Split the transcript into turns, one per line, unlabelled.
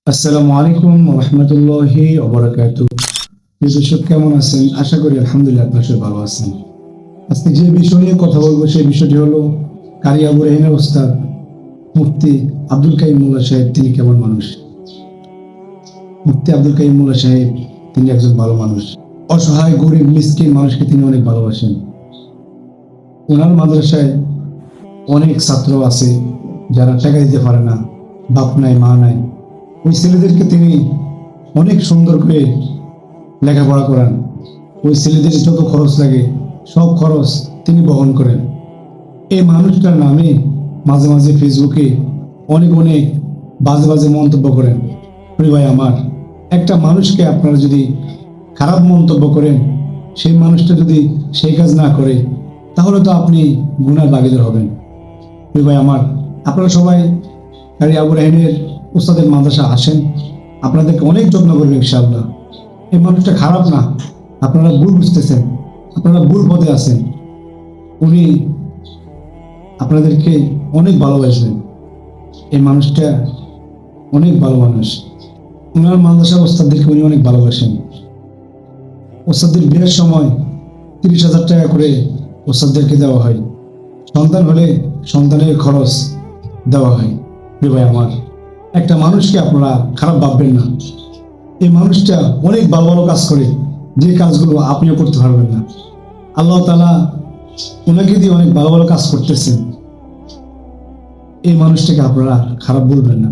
আসসালামু আলাইকুম রহমতুল্লাহি ওবারাকাতু। দর্শক কেমন আছেন? আশা করি আলহামদুলিল্লাহ আপনারা সবাই ভালো আছেন। আজকে যে বিষয় নিয়ে কথা বলবো সেই বিষয়টি হলো কারি আবু রায়হানের ওস্তাদ মুফতি আব্দুল কাইয়ুম মোল্লা সাহেব তিনি কেমন মানুষ। মুফতি আব্দুল কাইয়ুম মোল্লা সাহেব তিনি একজন ভালো মানুষ। অসহায় গরিব মিসকিন মানুষকে তিনি অনেক ভালোবাসেন। ওনার মাদ্রাসায় অনেক ছাত্র আছে যারা টাকা দিতে পারে না, বাপ নাই মা নাই। ওই ছেলেদেরকে তিনি অনেক সুন্দর করে লেখাপড়া করান। ওই ছেলেদের যত খরচ লাগে সব খরচ তিনি বহন করেন। এই মানুষটার নামে মাঝে মাঝে ফেসবুকে অনেক অনেক বাজে বাজে মন্তব্য করেন। ভাই আমার, একটা মানুষকে আপনারা যদি খারাপ মন্তব্য করেন, সেই মানুষটা যদি সেই কাজ না করে তাহলে তো আপনি গুনার ভাগীদার হবেন। ভাই আমার, আপনারা সবাই কারি আবু রায়হানের উস্তাদের মাদ্রাসা আসেন, আপনাদেরকে অনেক যত্ন করবে ইনশাআল্লাহ। এই মানুষটা খারাপ না, আপনারা ভুল বুঝতেছেন, আপনারা ভুল পথে আছেন। উনি আপনাদেরকে অনেক ভালোবাসবেন। এই মানুষটা অনেক ভালো মানুষ। ওনার মাদ্রাসা ওস্তাদদেরকে উনি অনেক ভালোবাসেন। ওস্তাদদের বিয়ের সময় 30,000 টাকা করে ওস্তাদদেরকে দেওয়া হয়। সন্তান হলে সন্তানের খরচ দেওয়া হয়। ভাই আমার, একটা মানুষকে আপনারা খারাপ ভাববেন না। এই মানুষটা অনেক ভালো ভালো কাজ করে, যে কাজগুলো আপনিও করতে পারবেন না। আল্লাহ তাআলা ওনাকে দিয়ে অনেক ভালো ভালো কাজ করতেছেন। এই মানুষটাকে আপনারা খারাপ বলবেন না।